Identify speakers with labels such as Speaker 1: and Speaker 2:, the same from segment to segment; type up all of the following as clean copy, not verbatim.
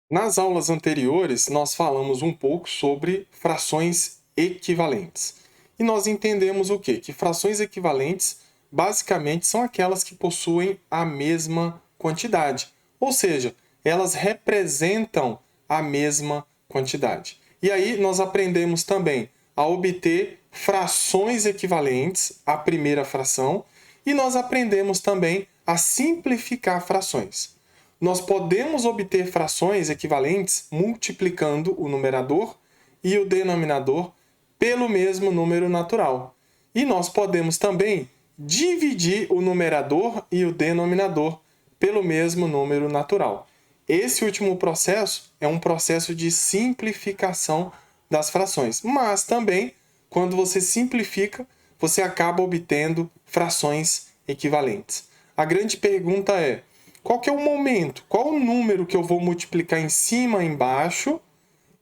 Speaker 1: Nas aulas anteriores, nós falamos um pouco sobre frações equivalentes. E nós entendemos o quê? Que frações equivalentes basicamente são aquelas que possuem a mesma quantidade. Ou seja, elas representam a mesma quantidade. E aí nós aprendemos também a obter frações equivalentes à primeira fração e nós aprendemos também a simplificar frações. Nós podemos obter frações equivalentes multiplicando o numerador e o denominador pelo mesmo número natural. E nós podemos também dividir o numerador e o denominador pelo mesmo número natural. Esse último processo é um processo de simplificação das frações, mas também, quando você simplifica, você acaba obtendo frações equivalentes. A grande pergunta é: qual que é o momento? Qual o número que eu vou multiplicar em cima e embaixo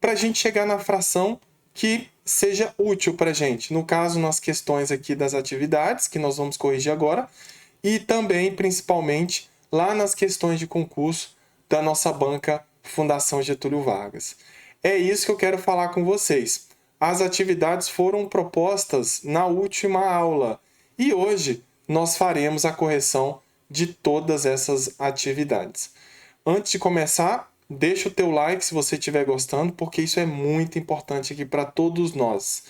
Speaker 1: para a gente chegar na fração que seja útil para a gente? No caso, nas questões aqui das atividades, que nós vamos corrigir agora, e também, principalmente, lá nas questões de concurso da nossa banca Fundação Getúlio Vargas. É isso que eu quero falar com vocês. As atividades foram propostas na última aula e hoje nós faremos a correção de todas essas atividades. Antes de começar, deixa o teu like se você estiver gostando, porque isso é muito importante aqui para todos nós.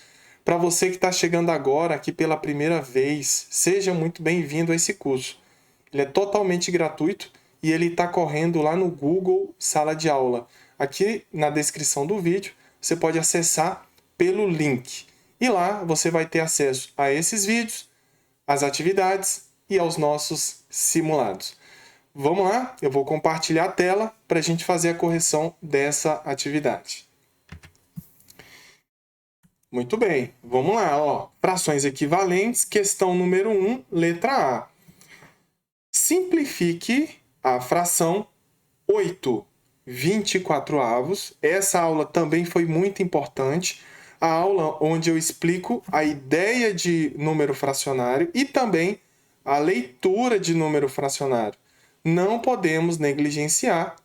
Speaker 1: Para você que está chegando agora aqui pela primeira vez, seja muito bem-vindo a esse curso. Ele é totalmente gratuito e ele está correndo lá no Google Sala de Aula. Aqui na descrição do vídeo, você pode acessar pelo link. E lá você vai ter acesso a esses vídeos, às atividades e aos nossos simulados. Vamos lá? Eu vou compartilhar a tela para a gente fazer a correção dessa atividade. Muito bem, vamos lá. Ó. Frações equivalentes, questão número 1, letra A. Simplifique a fração 8/24. Essa aula também foi muito importante. A aula onde eu explico a ideia de número fracionário e também a leitura de número fracionário. Não podemos negligenciar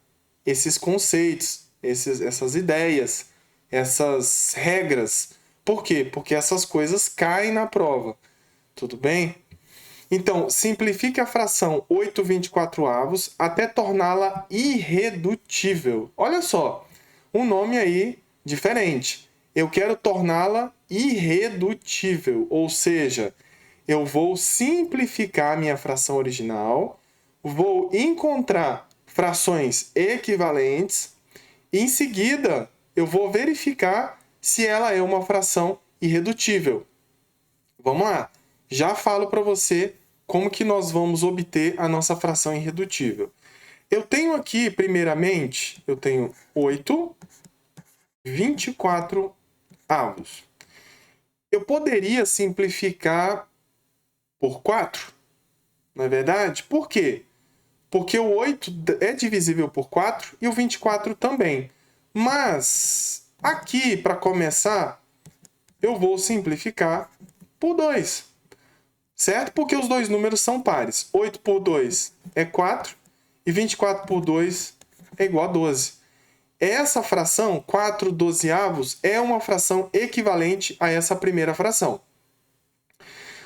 Speaker 1: esses conceitos, essas ideias, essas regras. Por quê? Porque essas coisas caem na prova. Tudo bem? Então, simplifique a fração 8/24 até torná-la irredutível. Olha só, um nome aí diferente. Eu quero torná-la irredutível, ou seja, eu vou simplificar a minha fração original, vou encontrar frações equivalentes, e em seguida eu vou verificar se ela é uma fração irredutível. Vamos lá. Já falo para você como que nós vamos obter a nossa fração irredutível. Eu tenho aqui, primeiramente, eu tenho 8/24. Eu poderia simplificar por 4, não é verdade? Por quê? Porque o 8 é divisível por 4 e o 24 também. Mas, aqui, para começar, eu vou simplificar por 2. Certo? Porque os dois números são pares. 8 por 2 é 4 e 24 por 2 é igual a 12. Essa fração, 4/12, é uma fração equivalente a essa primeira fração.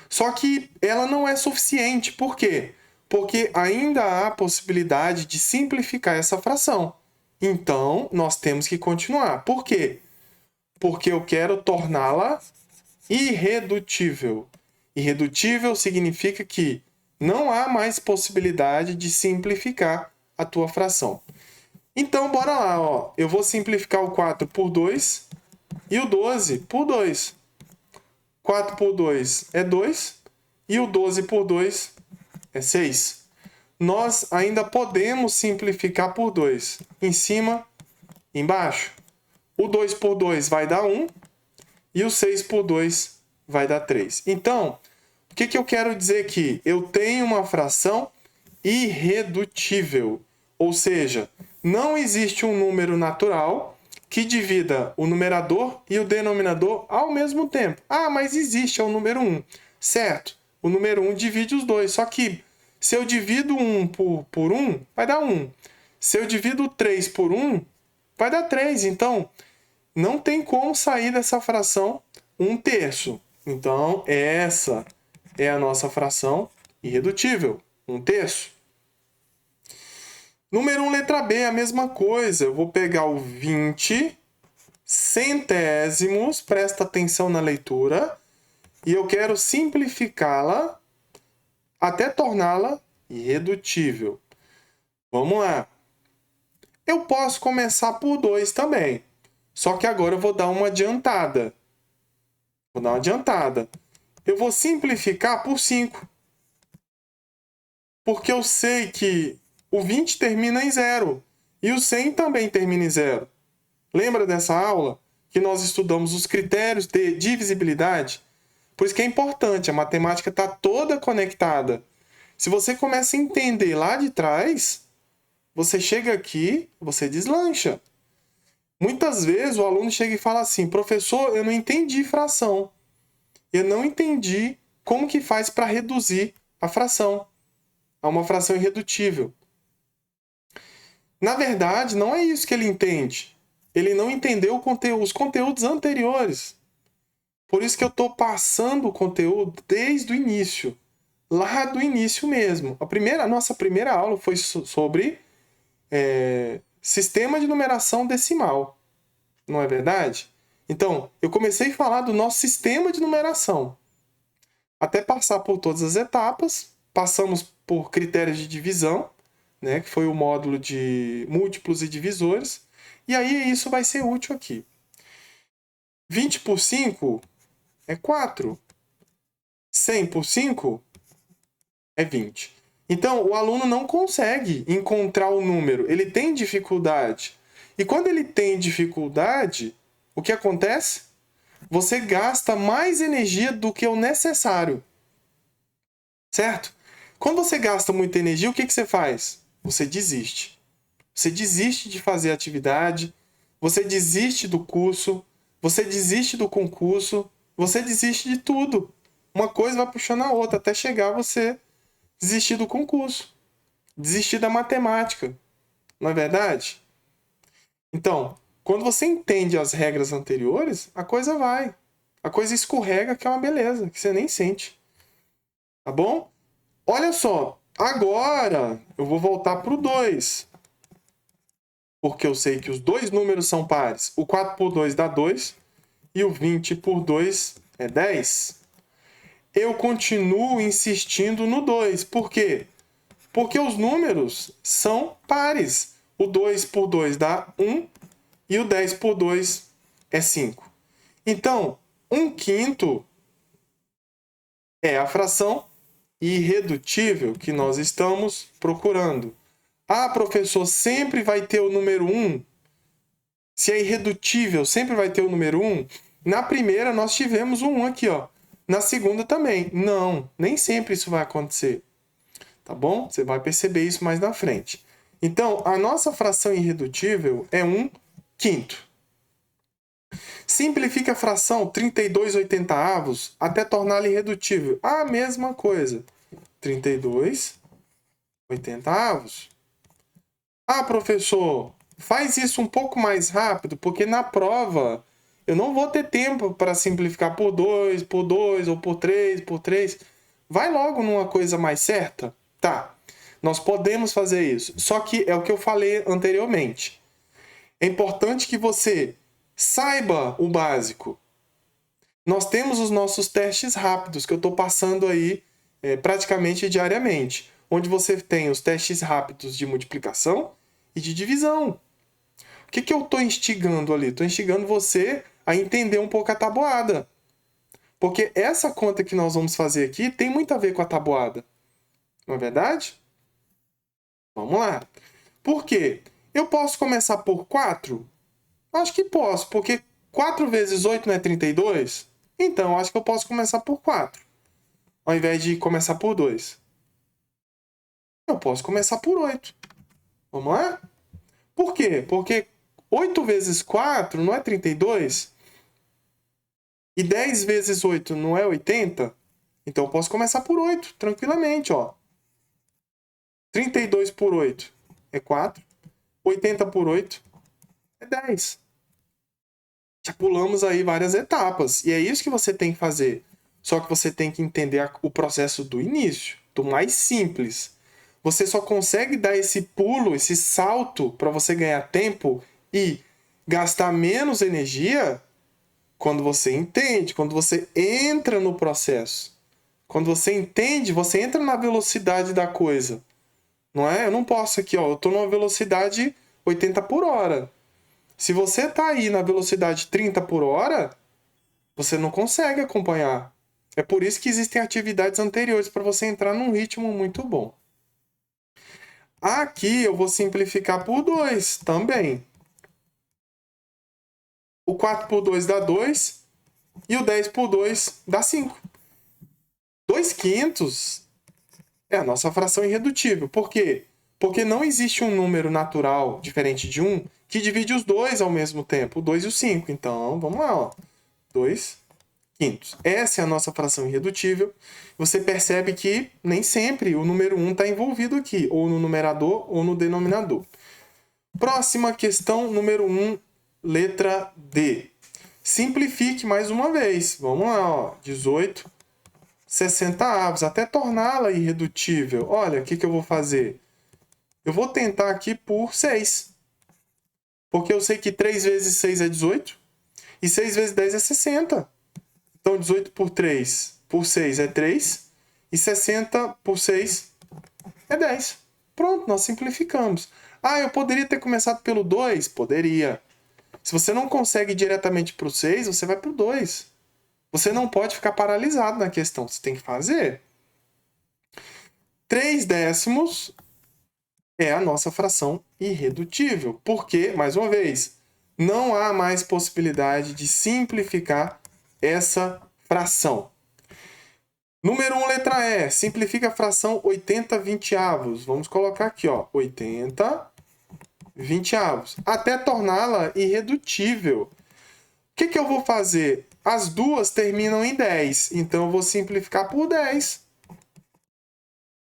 Speaker 1: Só que ela não é suficiente. Por quê? Porque ainda há a possibilidade de simplificar essa fração. Então, nós temos que continuar. Por quê? Porque eu quero torná-la irredutível. Irredutível significa que não há mais possibilidade de simplificar a tua fração. Então, bora lá. Ó. Eu vou simplificar o 4 por 2 e o 12 por 2. 4 por 2 é 2 e o 12 por 2 é 6. Nós ainda podemos simplificar por 2. Em cima, embaixo. O 2 por 2 vai dar 1 e o 6 por 2 vai dar 3. Então, o que eu quero dizer aqui? Eu tenho uma fração irredutível. Ou seja, não existe um número natural que divida o numerador e o denominador ao mesmo tempo. Ah, mas existe, é o número 1. Certo, o número 1 divide os dois. Só que se eu divido 1 por 1, vai dar 1. Se eu divido 3 por 1, vai dar 3. Então, não tem como sair dessa fração 1/3. Então, essa é a nossa fração irredutível, 1/3. Número 1, letra B, a mesma coisa. Eu vou pegar o 20 centésimos, presta atenção na leitura, e eu quero simplificá-la até torná-la irredutível. Vamos lá. Eu posso começar por 2 também, só que agora eu vou dar uma adiantada. Eu vou simplificar por 5, porque eu sei que o 20 termina em 0 e o 100 também termina em 0. Lembra dessa aula que nós estudamos os critérios de divisibilidade? Por isso que é importante, a matemática está toda conectada. Se você começa a entender lá de trás, você chega aqui, você deslancha. Muitas vezes o aluno chega e fala assim, professor, eu não entendi fração. Eu não entendi como que faz para reduzir a fração a uma fração irredutível. Na verdade, não é isso que ele entende. Ele não entendeu os conteúdos anteriores. Por isso que eu estou passando o conteúdo desde o início. Lá do início mesmo. A nossa primeira aula foi sobre sistema de numeração decimal. Não é verdade? Então, eu comecei a falar do nosso sistema de numeração. Até passar por todas as etapas. Passamos por critérios de divisão, né, que foi o módulo de múltiplos e divisores. E aí isso vai ser útil aqui. 20 por 5 é 4. 100 por 5 é 20. Então, o aluno não consegue encontrar o número. Ele tem dificuldade. E quando ele tem dificuldade, o que acontece? Você gasta mais energia do que o necessário. Certo? Quando você gasta muita energia, o que você faz? Você desiste. Você desiste de fazer a atividade, você desiste do curso, você desiste do concurso, você desiste de tudo. Uma coisa vai puxando a outra, até chegar você desistir do concurso, desistir da matemática. Não é verdade? Então, quando você entende as regras anteriores, a coisa vai. A coisa escorrega, que é uma beleza, que você nem sente. Tá bom? Olha só, agora eu vou voltar para o 2. Porque eu sei que os dois números são pares. O 4 por 2 dá 2 e o 20 por 2 é 10. Eu continuo insistindo no 2. Por quê? Porque os números são pares. O 2 por 2 dá 1 e o 10 por 2 é 5. Então, 1/5 é a fração irredutível que nós estamos procurando. Ah, professor, sempre vai ter o número 1? Se é irredutível, sempre vai ter o número 1? Na primeira, nós tivemos um 1 aqui, ó. Na segunda também. Não, nem sempre isso vai acontecer. Tá bom? Você vai perceber isso mais na frente. Então, a nossa fração irredutível é 1/5. Simplifica a fração 32/80 até torná-la irredutível. A mesma coisa. 32/80. Ah, professor, faz isso um pouco mais rápido, porque na prova eu não vou ter tempo para simplificar por 2, por 2 ou por 3, por 3. Vai logo numa coisa mais certa? Tá, nós podemos fazer isso. Só que é o que eu falei anteriormente. É importante que você saiba o básico. Nós temos os nossos testes rápidos, que eu estou passando aí praticamente diariamente, onde você tem os testes rápidos de multiplicação e de divisão. O que eu estou instigando ali? Estou instigando você a entender um pouco a tabuada. Porque essa conta que nós vamos fazer aqui tem muito a ver com a tabuada. Não é verdade? Vamos lá. Por quê? Eu posso começar por 4? Acho que posso, porque 4 vezes 8 não é 32? Então, acho que eu posso começar por 4, ao invés de começar por 2. Eu posso começar por 8. Vamos lá? Por quê? Porque 8 vezes 4 não é 32? E 10 vezes 8 não é 80? Então eu posso começar por 8, tranquilamente, ó. 32 por 8 é 4. 80 por 8 É 10. Já pulamos aí várias etapas. E é isso que você tem que fazer. Só que você tem que entender o processo do início, do mais simples. Você só consegue dar esse pulo, esse salto para você ganhar tempo e gastar menos energia quando você entende, quando você entra no processo. Quando você entende, você entra na velocidade da coisa. Não é? Eu não posso aqui, ó, eu estou numa velocidade 80 por hora. Se você está aí na velocidade 30 por hora, você não consegue acompanhar. É por isso que existem atividades anteriores para você entrar num ritmo muito bom. Aqui eu vou simplificar por 2 também. O 4 por 2 dá 2 e o 10 por 2 dá 5. 2 quintos é a nossa fração irredutível. Por quê? Porque não existe um número natural diferente de 1 que divide os dois ao mesmo tempo, o 2 e o 5. Então, vamos lá, ó. 2 quintos. Essa é a nossa fração irredutível. Você percebe que nem sempre o número 1 está envolvido aqui, ou no numerador ou no denominador. Próxima questão, número 1, letra D. Simplifique mais uma vez. Vamos lá, ó. 18 60avos, até torná-la irredutível. Olha, o que eu vou fazer? Eu vou tentar aqui por 6. Porque eu sei que 3 vezes 6 é 18. E 6 vezes 10 é 60. Então, 18 por 3 por 6 é 3. E 60 por 6 é 10. Pronto, nós simplificamos. Ah, eu poderia ter começado pelo 2? Poderia. Se você não consegue ir diretamente para o 6, você vai para o 2. Você não pode ficar paralisado na questão. Você tem que fazer. 3 décimos é a nossa fração irredutível. Porque, mais uma vez, não há mais possibilidade de simplificar essa fração. Número 1, letra E. Simplifica a fração 80 vinteavos. Vamos colocar aqui, ó, 80 vinteavos. Até torná-la irredutível. O que eu vou fazer? As duas terminam em 10. Então, eu vou simplificar por 10.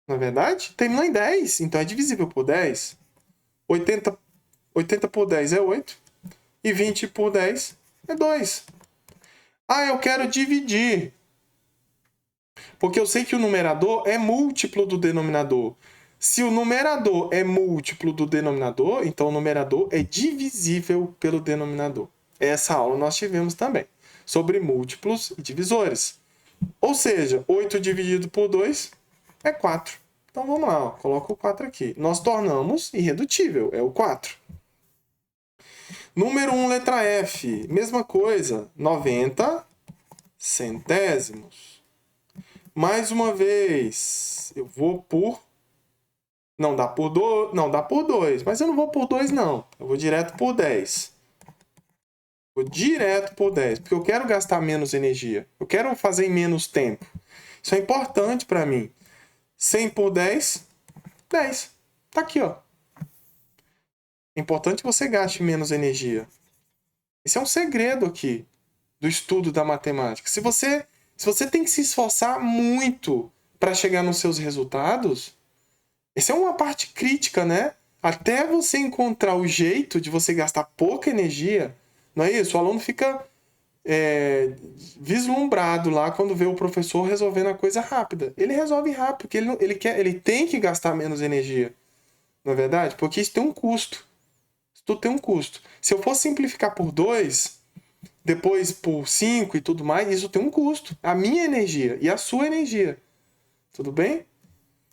Speaker 1: Na verdade, terminou em 10. Então, é divisível por 10. 80 por 10 é 8. E 20 por 10 é 2. Ah, eu quero dividir. Porque eu sei que o numerador é múltiplo do denominador. Se o numerador é múltiplo do denominador, então o numerador é divisível pelo denominador. Essa aula nós tivemos também, sobre múltiplos e divisores. Ou seja, 8 dividido por 2 é 4. Então vamos lá, ó, coloca o 4 aqui. Nós tornamos irredutível, é o 4. Número 1, letra F. Mesma coisa, 90 centésimos. Mais uma vez, eu vou por... Não dá por 2, não, dá por 2, mas eu não vou por 2 não. Eu vou direto por 10. Vou direto por 10, porque eu quero gastar menos energia. Eu quero fazer em menos tempo. Isso é importante para mim. 100 por 10, 10. Tá aqui, ó. É importante que você gaste menos energia. Esse é um segredo aqui do estudo da matemática. Se você tem que se esforçar muito para chegar nos seus resultados, essa é uma parte crítica, né? Até você encontrar o jeito de você gastar pouca energia, não é isso? O aluno fica vislumbrado lá quando vê o professor resolvendo a coisa rápida. Ele resolve rápido, porque ele tem que gastar menos energia, não é verdade? Porque isso tem um custo. Isso tudo tem um custo. Se eu for simplificar por 2, depois por 5 e tudo mais, isso tem um custo. A minha energia e a sua energia. Tudo bem?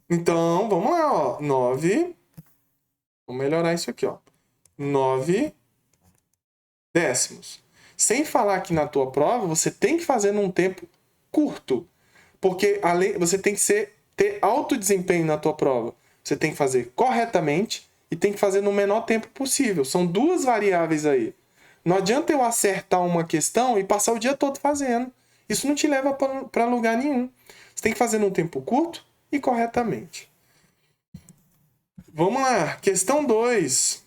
Speaker 1: Então, vamos lá, ó. 9. Vamos melhorar isso aqui, ó. 9 décimos. Sem falar que na tua prova, você tem que fazer num tempo curto. Porque você tem que ter alto desempenho na tua prova. Você tem que fazer corretamente e tem que fazer no menor tempo possível. São duas variáveis aí. Não adianta eu acertar uma questão e passar o dia todo fazendo. Isso não te leva para lugar nenhum. Você tem que fazer num tempo curto e corretamente. Vamos lá. Questão 2.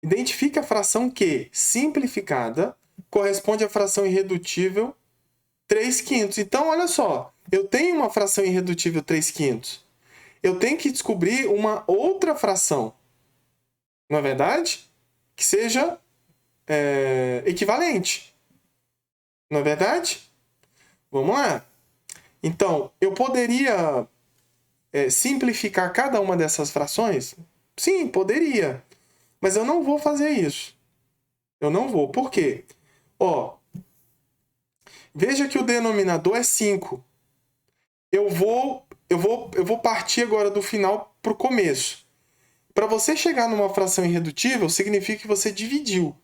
Speaker 1: Identifique a fração que, simplificada, corresponde à fração irredutível 3/5. Então, olha só. Eu tenho uma fração irredutível 3/5. Eu tenho que descobrir uma outra fração. Não é verdade? Que seja equivalente. Não é verdade? Vamos lá. Então, eu poderia simplificar cada uma dessas frações? Sim, poderia. Mas eu não vou fazer isso. Eu não vou. Por quê? Ó, veja que o denominador é 5. Eu vou partir agora do final para o começo. Para você chegar numa fração irredutível, significa que você dividiu.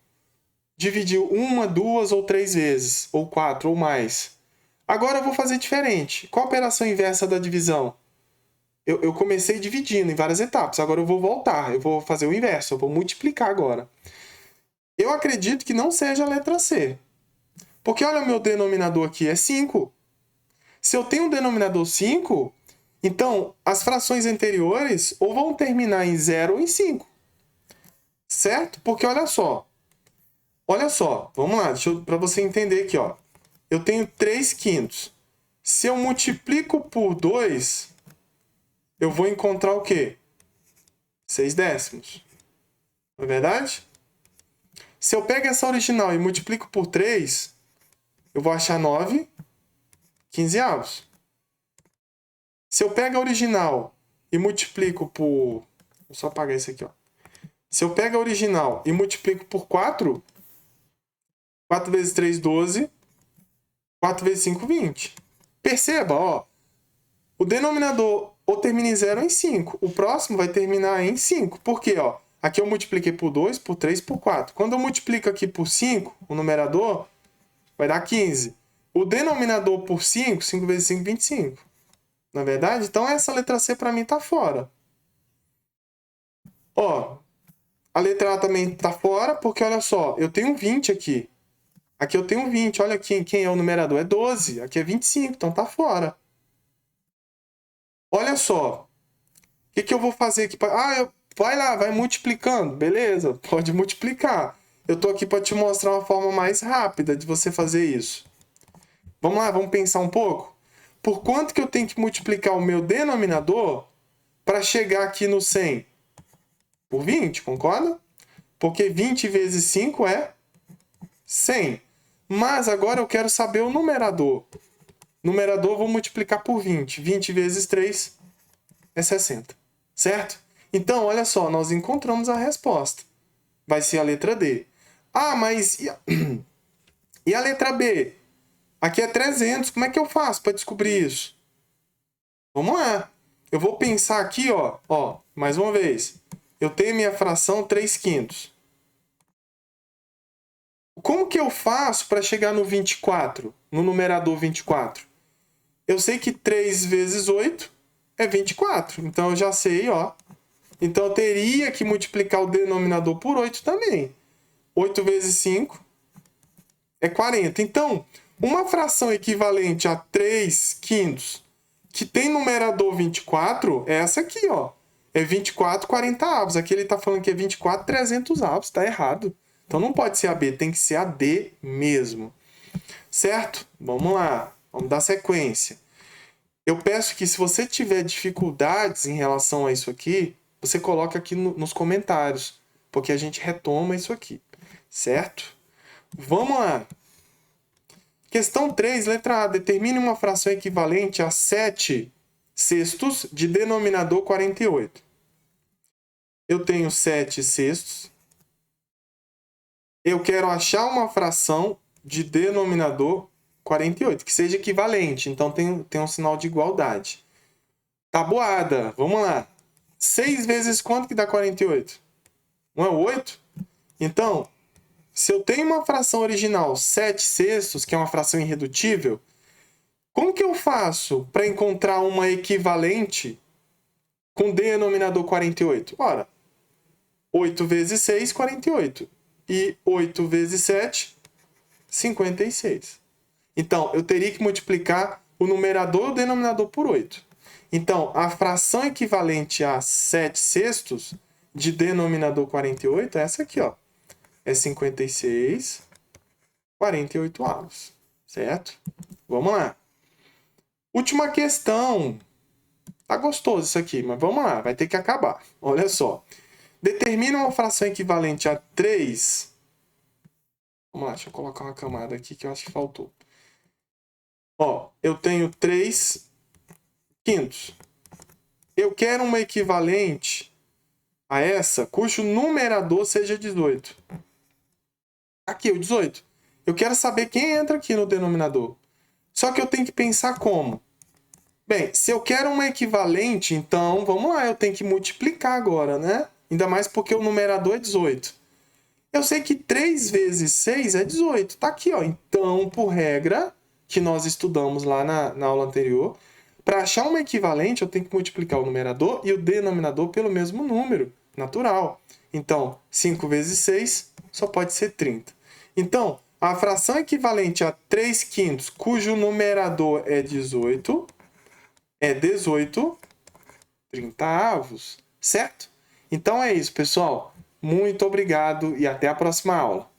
Speaker 1: Dividiu uma, duas ou três vezes, ou quatro ou mais. Agora eu vou fazer diferente. Qual a operação inversa da divisão? Eu comecei dividindo em várias etapas. Agora eu vou voltar. Eu vou fazer o inverso. Eu vou multiplicar agora. Eu acredito que não seja a letra C. Porque olha o meu denominador aqui, é 5. Se eu tenho um denominador 5, então as frações anteriores ou vão terminar em 0 ou em 5. Certo? Porque olha só. Olha só. Vamos lá, para você entender aqui, ó. Eu tenho 3 quintos. Se eu multiplico por 2, eu vou encontrar o quê? 6 décimos. Não é verdade? Se eu pego essa original e multiplico por 3, eu vou achar 9 quinzeavos. Se eu pego a original e multiplico por... Vou só apagar isso aqui, ó. Se eu pego a original e multiplico por 4, 4 vezes 3, 12. 4 vezes 5, 20. Perceba, ó. O denominador ou termina em 0 ou em 5. O próximo vai terminar em 5. Por quê, ó? Aqui eu multipliquei por 2, por 3, por 4. Quando eu multiplico aqui por 5, o numerador vai dar 15. O denominador por 5, 5 vezes 5, 25. Na verdade? Então essa letra C para mim tá fora. Ó, a letra A também tá fora, porque olha só, eu tenho 20 aqui. Aqui eu tenho 20, olha aqui, quem é o numerador? É 12, aqui é 25, então tá fora. Olha só, o que eu vou fazer aqui? Vai lá, vai multiplicando, beleza, pode multiplicar. Eu tô aqui para te mostrar uma forma mais rápida de você fazer isso. Vamos lá, vamos pensar um pouco? Por quanto que eu tenho que multiplicar o meu denominador para chegar aqui no 100? Por 20, concorda? Porque 20 vezes 5 é 100. Mas agora eu quero saber o numerador. Numerador eu vou multiplicar por 20. 20 vezes 3 é 60. Certo? Então, olha só, nós encontramos a resposta. Vai ser a letra D. Ah, mas e a letra B? Aqui é 300. Como é que eu faço para descobrir isso? Vamos lá. Eu vou pensar aqui, ó, mais uma vez. Eu tenho minha fração 3 quintos. Como que eu faço para chegar no 24? No numerador 24? Eu sei que 3 vezes 8 é 24. Então eu já sei, ó. Então eu teria que multiplicar o denominador por 8 também. 8 vezes 5 é 40. Então, uma fração equivalente a 3 quintos que tem numerador 24 é essa aqui, ó. É 24 40 avos. Aqui ele está falando que é 24 300 avos. Está errado. Então não pode ser a B, tem que ser a D mesmo. Certo? Vamos lá. Vamos dar sequência. Eu peço que se você tiver dificuldades em relação a isso aqui, você coloca aqui nos comentários, porque a gente retoma isso aqui. Certo? Vamos lá. Questão 3, letra A. Determine uma fração equivalente a 7 sextos de denominador 48. Eu tenho 7 sextos. Eu quero achar uma fração de denominador 48, que seja equivalente. Então tem um sinal de igualdade. Tabuada. Vamos lá. 6 vezes quanto que dá 48? Não é 8? Então, se eu tenho uma fração original 7 sextos, que é uma fração irredutível, como que eu faço para encontrar uma equivalente com denominador 48? Ora, 8 vezes 6, 48. E 8 vezes 7, 56. Então, eu teria que multiplicar o numerador e o denominador por 8. Então, a fração equivalente a 7 sextos de denominador 48 é essa aqui, ó. É 56, 48 avos. Certo? Vamos lá. Última questão. Tá gostoso isso aqui, mas vamos lá. Vai ter que acabar. Olha só. Determina uma fração equivalente a 3. Vamos lá, deixa eu colocar uma camada aqui que eu acho que faltou. Ó, eu tenho 3 quintos. Eu quero uma equivalente a essa cujo numerador seja 18. Aqui, o 18. Eu quero saber quem entra aqui no denominador. Só que eu tenho que pensar como? Bem, se eu quero uma equivalente, então, vamos lá, eu tenho que multiplicar agora, né? Ainda mais porque o numerador é 18. Eu sei que 3 vezes 6 é 18. Tá aqui, ó. Então, por regra, que nós estudamos lá na aula anterior, para achar uma equivalente, eu tenho que multiplicar o numerador e o denominador pelo mesmo número, natural. Então, 5 vezes 6 só pode ser 30. Então, a fração equivalente a 3 quintos, cujo numerador é 18, é 18 30avos, certo? Então é isso, pessoal. Muito obrigado e até a próxima aula.